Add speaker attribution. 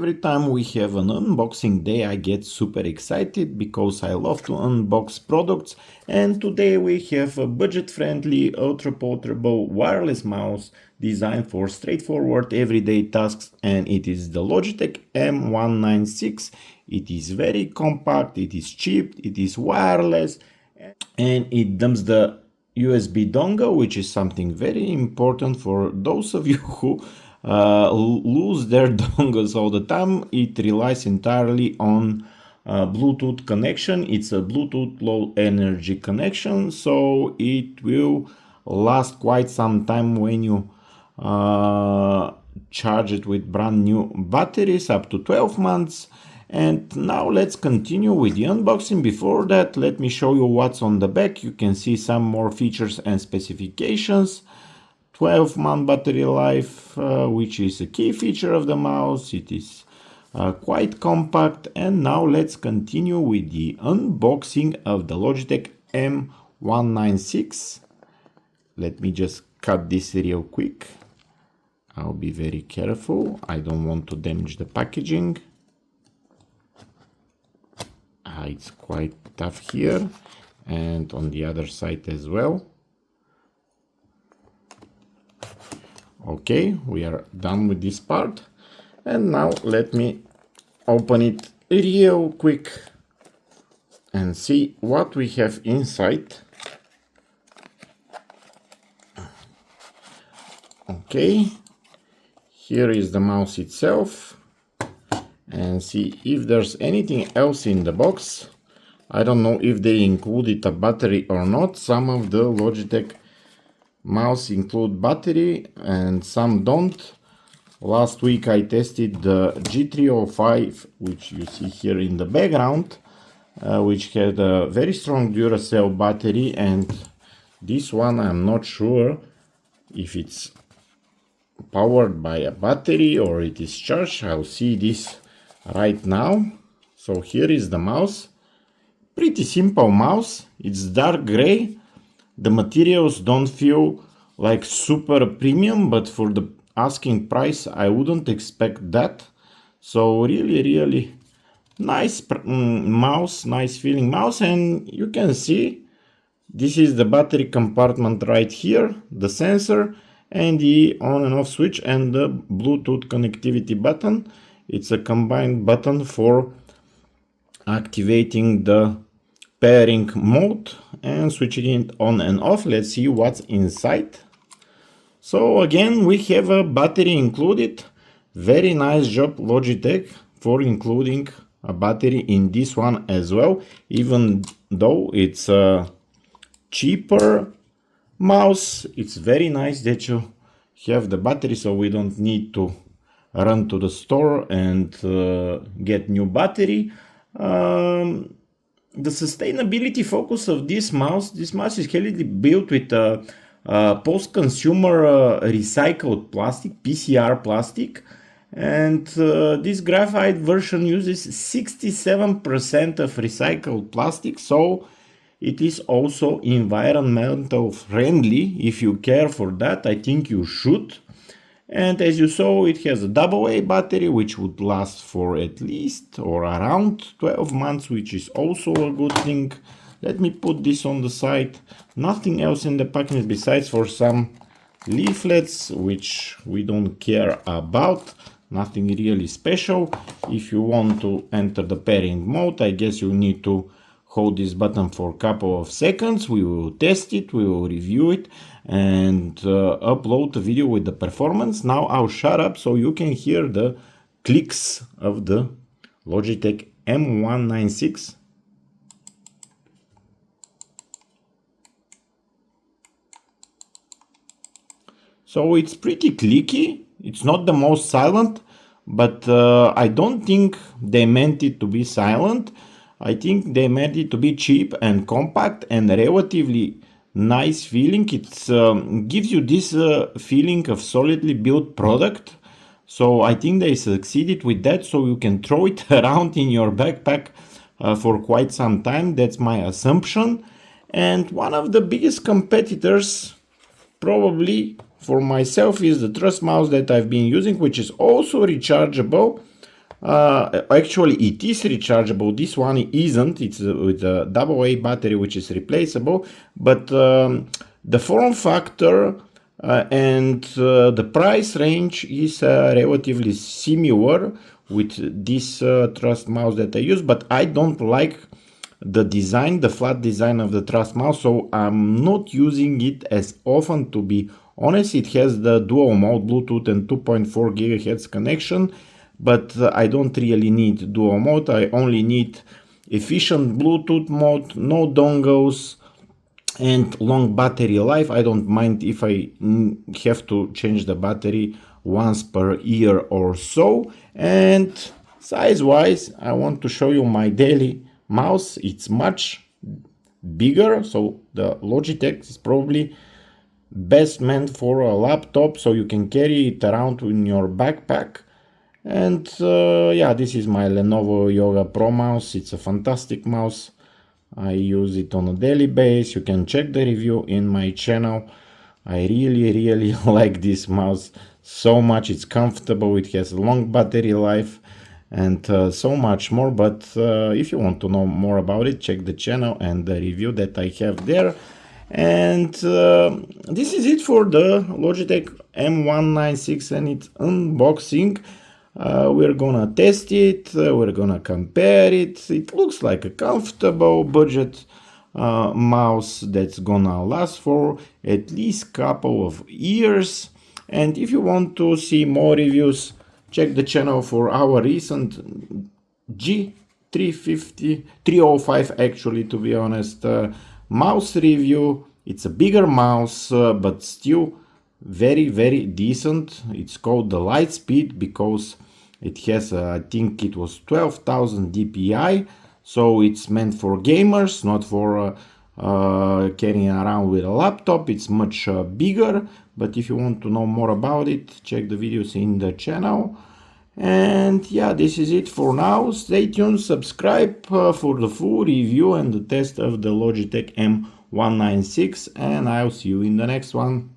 Speaker 1: every time we have an unboxing day I get super excited because I love to unbox products, and today we have a budget-friendly, ultra-portable wireless mouse designed for straightforward everyday tasks, and it is the Logitech M196. It is very compact, it is cheap, it is wireless, and it dumps the USB dongle, which is something very important for those of you who lose their dongles all the time. It relies entirely on Bluetooth connection. It's a Bluetooth low energy connection, so it will last quite some time when you charge it with brand new batteries, up to 12 months. And now let's continue with the unboxing. Before that, let me show you what's on the back. You can see some more features and specifications. 12-month battery life, which is a key feature of the mouse. It is quite compact. And now let's continue with the unboxing of the Logitech M196. Let me just cut this real quick. I'll be very careful. I don't want to damage the packaging. It's quite tough here, and on the other side as well. Okay, we are done with this part, and now let me open it real quick and see what we have inside. Okay, here is the mouse itself, and see if there's anything else in the box. I don't know if they included a battery or not. Some of the Logitech mouse include battery and some don't. Last week I tested the G305, which you see here in the background, which had a very strong Duracell battery, and this one I'm not sure if it's powered by a battery or it is charged. I'll see this right now. So here is the mouse. Pretty simple mouse. It's dark gray. The materials don't feel like super premium, but for the asking price I wouldn't expect that. So really nice mouse, nice feeling mouse. And you can see this is the battery compartment right here, the sensor and the on and off switch and the Bluetooth connectivity button. It's a combined button for activating the pairing mode and switching it on and off. Let's see what's inside. So again, we have a battery included. Very nice job, Logitech, for including a battery in this one as well, even though it's a cheaper mouse. It's very nice that you have the battery, so we don't need to run to the store and get new battery. The sustainability focus of this mouse is heavily built with post-consumer recycled plastic, PCR plastic, and this graphite version uses 67% of recycled plastic, so it is also environmental friendly. If you care for that, I think you should. And as you saw, it has a AA battery, which would last for at least or around 12 months, which is also a good thing. Let me put this on the side. Nothing else in the package besides for some leaflets, which we don't care about. Nothing really special. If you want to enter the pairing mode, I guess you need to hold this button for a couple of seconds. We will test it, we will review it, and upload a video with the performance. Now I'll shut up so you can hear the clicks of the Logitech M196. So it's pretty clicky. It's not the most silent, but I don't think they meant it to be silent. I think they meant it to be cheap and compact and relatively nice feeling. It gives you this feeling of solidly built product. So I think they succeeded with that, so you can throw it around in your backpack for quite some time. That's my assumption. And one of the biggest competitors, probably for myself, is the Trust mouse that I've been using, which is also rechargeable. Actually, it is rechargeable. This one isn't. It's with a AA battery, which is replaceable. But the form factor and the price range is relatively similar with this Trust mouse that I use. But I don't like the design, the flat design of the Trust mouse, so I'm not using it as often, to be honest. It has the dual mode Bluetooth and 2.4 GHz connection, but I don't really need dual mode. I only need efficient Bluetooth mode, no dongles, and long battery life. I don't mind if I have to change the battery once per year or so. And size wise, I want to show you my daily mouse. It's much bigger, so the Logitech is probably best meant for a laptop, so you can carry it around in your backpack. And yeah, this is my Lenovo Yoga Pro mouse. It's a fantastic mouse. I use it on a daily basis. You can check the review in my channel. I really like this mouse so much. It's comfortable, it has a long battery life, and so much more. But if you want to know more about it, check the channel and the review that I have there. And this is it for the Logitech M196 and its unboxing. We're gonna test it, we're gonna compare it. It looks like a comfortable budget mouse that's gonna last for at least couple of years. And if you want to see more reviews, check the channel for our recent G350, 305 actually, to be honest, mouse review. It's a bigger mouse, but still very decent. It's called the Lightspeed because it has, I think it was 12,000 dpi, so it's meant for gamers, not for carrying around with a laptop. It's much bigger, but if you want to know more about it, check the videos in the channel. And yeah, this is it for now. Stay tuned, subscribe for the full review and the test of the Logitech M196, and I'll see you in the next one.